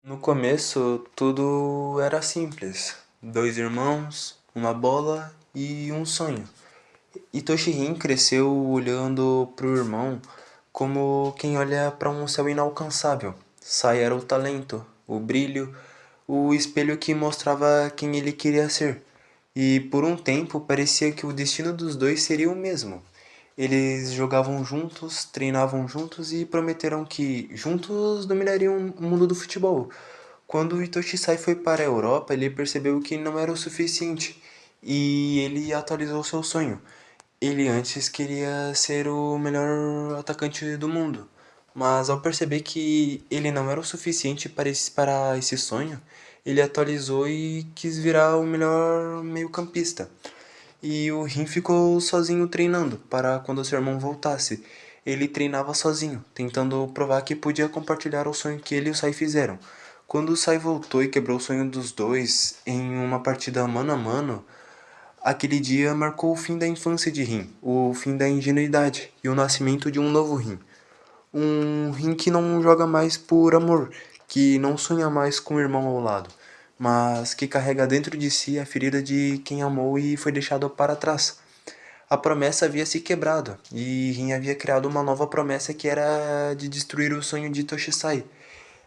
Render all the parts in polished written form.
No começo, tudo era simples. Dois irmãos, uma bola e um sonho. E Toshihin cresceu olhando para o irmão como quem olha para um céu inalcançável. Sai era o talento, o brilho, o espelho que mostrava quem ele queria ser. E por um tempo parecia que o destino dos dois seria o mesmo. Eles jogavam juntos, treinavam juntos e prometeram que juntos dominariam o mundo do futebol. Quando o Itoshi Sai foi para a Europa, ele percebeu que não era o suficiente e ele atualizou seu sonho. Ele antes queria ser o melhor atacante do mundo, mas ao perceber que ele não era o suficiente para esse sonho, ele atualizou e quis virar o melhor meio-campista. E o Rin ficou sozinho treinando para quando seu irmão voltasse. Ele treinava sozinho, tentando provar que podia compartilhar o sonho que ele e o Sai fizeram. Quando o Sai voltou e quebrou o sonho dos dois em uma partida mano a mano, aquele dia marcou o fim da infância de Rin, o fim da ingenuidade e o nascimento de um novo Rin. Um Rin que não joga mais por amor, que não sonha mais com o irmão ao lado, mas que carrega dentro de si a ferida de quem amou e foi deixado para trás. A promessa havia se quebrado, e Rin havia criado uma nova promessa que era de destruir o sonho de Toshisai.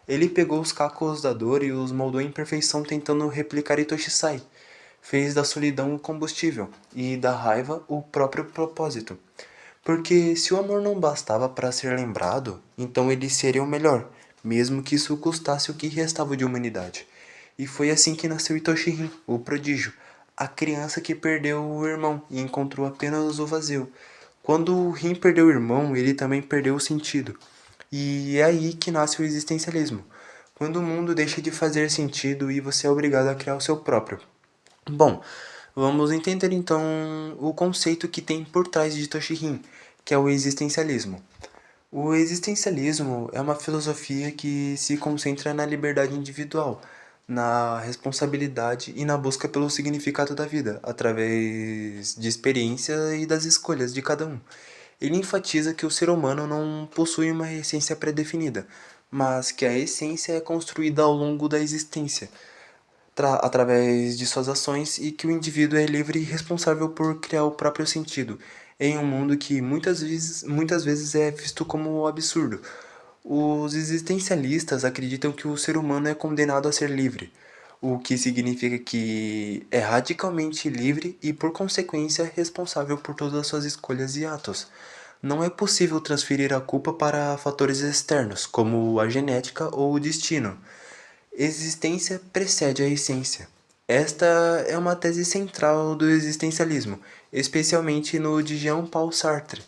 Ele pegou os cacos da dor e os moldou em perfeição tentando replicar Itoshisai. Fez da solidão o combustível e da raiva o próprio propósito. Porque se o amor não bastava para ser lembrado, então ele seria o melhor, mesmo que isso custasse o que restava de humanidade. E foi assim que nasceu Itoshirin, o prodígio, a criança que perdeu o irmão e encontrou apenas o vazio. Quando o Rin perdeu o irmão, ele também perdeu o sentido. E é aí que nasce o existencialismo, quando o mundo deixa de fazer sentido e você é obrigado a criar o seu próprio. Bom, vamos entender então o conceito que tem por trás de Toshihin, que é o existencialismo. O existencialismo é uma filosofia que se concentra na liberdade individual, na responsabilidade e na busca pelo significado da vida, através de experiência e das escolhas de cada um. Ele enfatiza que o ser humano não possui uma essência pré-definida, mas que a essência é construída ao longo da existência, através de suas ações, e que o indivíduo é livre e responsável por criar o próprio sentido, em um mundo que muitas vezes é visto como absurdo. Os existencialistas acreditam que o ser humano é condenado a ser livre, o que significa que é radicalmente livre e, por consequência, responsável por todas as suas escolhas e atos. Não é possível transferir a culpa para fatores externos, como a genética ou o destino. Existência precede a essência. Esta é uma tese central do existencialismo, especialmente no de Jean-Paul Sartre.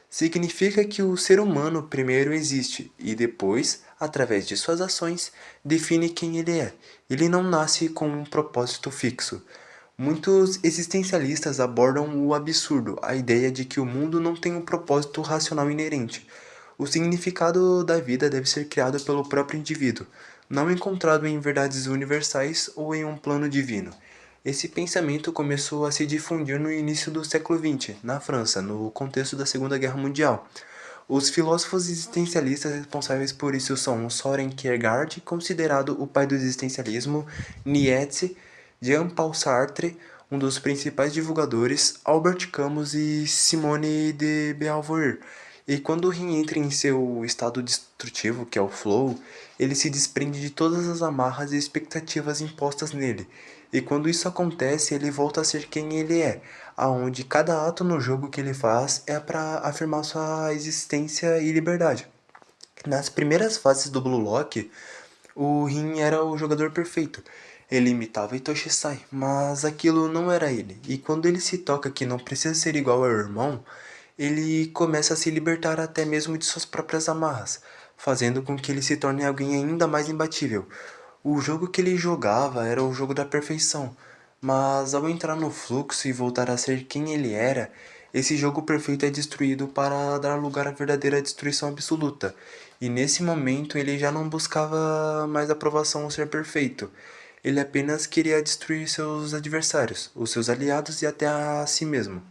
Significa que o ser humano primeiro existe e depois, através de suas ações, define quem ele é. Ele não nasce com um propósito fixo. Muitos existencialistas abordam o absurdo, a ideia de que o mundo não tem um propósito racional inerente. O significado da vida deve ser criado pelo próprio indivíduo, não encontrado em verdades universais ou em um plano divino. Esse pensamento começou a se difundir no início do século XX, na França, no contexto da Segunda Guerra Mundial. Os filósofos existencialistas responsáveis por isso são Soren Kierkegaard, considerado o pai do existencialismo, Nietzsche, Jean-Paul Sartre, um dos principais divulgadores, Albert Camus e Simone de Beauvoir. E quando o rim entra em seu estado destrutivo, que é o flow, ele se desprende de todas as amarras e expectativas impostas nele. E quando isso acontece, ele volta a ser quem ele é, aonde cada ato no jogo que ele faz é para afirmar sua existência e liberdade. Nas primeiras fases do Blue Lock, o Rin era o jogador perfeito. Ele imitava Itoshi Sai, mas aquilo não era ele. E quando ele se toca que não precisa ser igual ao irmão, ele começa a se libertar até mesmo de suas próprias amarras, fazendo com que ele se torne alguém ainda mais imbatível. O jogo que ele jogava era o jogo da perfeição, mas ao entrar no fluxo e voltar a ser quem ele era, esse jogo perfeito é destruído para dar lugar à verdadeira destruição absoluta. E nesse momento ele já não buscava mais aprovação ou ser perfeito. Ele apenas queria destruir seus adversários, os seus aliados e até a si mesmo.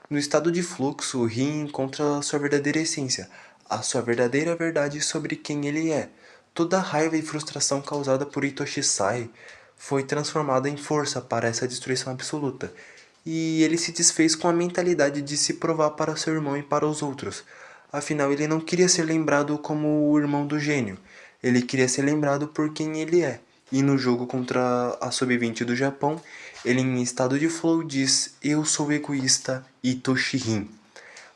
No estado de fluxo, o Rin encontra sua verdadeira essência, a sua verdadeira verdade sobre quem ele é. Toda a raiva e frustração causada por Itoshi Sai foi transformada em força para essa destruição absoluta, e ele se desfez com a mentalidade de se provar para seu irmão e para os outros. Afinal, ele não queria ser lembrado como o irmão do gênio, ele queria ser lembrado por quem ele é. E no jogo contra a Sub-20 do Japão, ele em estado de flow diz: "Eu sou egoísta Itoshi Rin".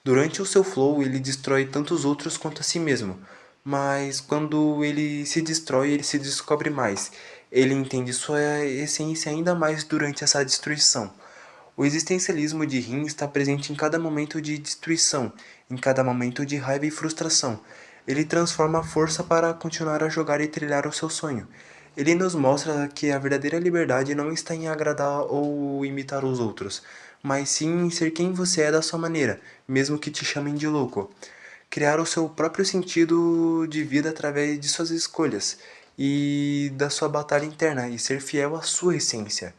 Durante o seu flow, ele destrói tanto os outros quanto a si mesmo, mas quando ele se destrói, ele se descobre mais. Ele entende sua essência ainda mais durante essa destruição. O existencialismo de Rin está presente em cada momento de destruição, em cada momento de raiva e frustração. Ele transforma a força para continuar a jogar e trilhar o seu sonho. Ele nos mostra que a verdadeira liberdade não está em agradar ou imitar os outros, mas sim em ser quem você é da sua maneira, mesmo que te chamem de louco. Criar o seu próprio sentido de vida através de suas escolhas e da sua batalha interna e ser fiel à sua essência.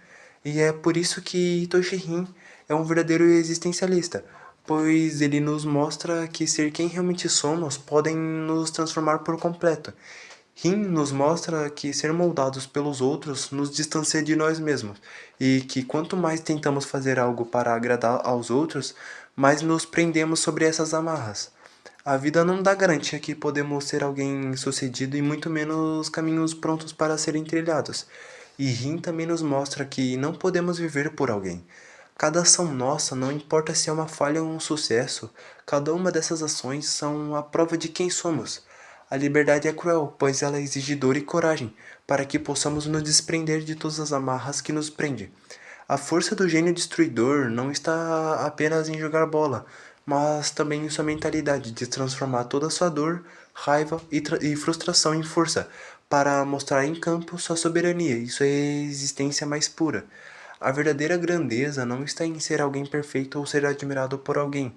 E é por isso que Itoshi-rin é um verdadeiro existencialista, pois ele nos mostra que ser quem realmente somos podem nos transformar por completo. Rin nos mostra que ser moldados pelos outros nos distancia de nós mesmos, e que quanto mais tentamos fazer algo para agradar aos outros, mais nos prendemos sobre essas amarras. A vida não dá garantia que podemos ser alguém sucedido e muito menos caminhos prontos para serem trilhados. E Rin também nos mostra que não podemos viver por alguém. Cada ação nossa, não importa se é uma falha ou um sucesso, cada uma dessas ações são a prova de quem somos. A liberdade é cruel, pois ela exige dor e coragem, para que possamos nos desprender de todas as amarras que nos prendem. A força do gênio destruidor não está apenas em jogar bola, mas também em sua mentalidade de transformar toda a sua dor, raiva e frustração em força, para mostrar em campo sua soberania e sua existência mais pura. A verdadeira grandeza não está em ser alguém perfeito ou ser admirado por alguém,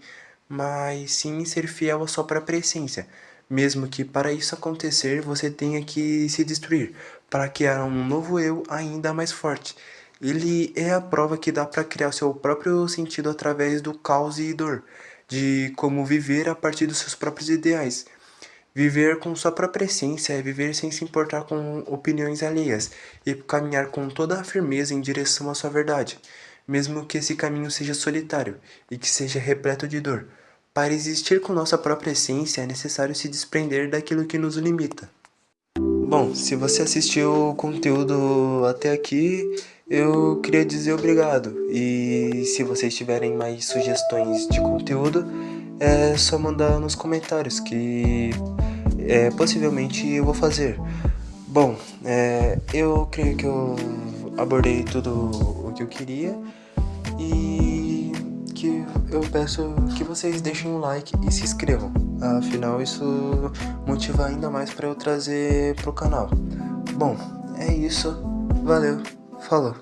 mas sim em ser fiel à sua própria essência, mesmo que para isso acontecer você tenha que se destruir, para criar um novo eu ainda mais forte. Ele é a prova que dá para criar seu próprio sentido através do caos e dor, de como viver a partir dos seus próprios ideais. Viver com sua própria essência é viver sem se importar com opiniões alheias e caminhar com toda a firmeza em direção à sua verdade, mesmo que esse caminho seja solitário e que seja repleto de dor. Para existir com nossa própria essência é necessário se desprender daquilo que nos limita. Bom, se você assistiu o conteúdo até aqui, eu queria dizer obrigado. E se vocês tiverem mais sugestões de conteúdo, é só mandar nos comentários que possivelmente eu vou fazer. Bom, eu creio que eu abordei tudo o que eu queria e que eu peço que vocês deixem um like e se inscrevam. Afinal, isso motiva ainda mais para eu trazer pro canal. Bom, é isso. Valeu. Falou.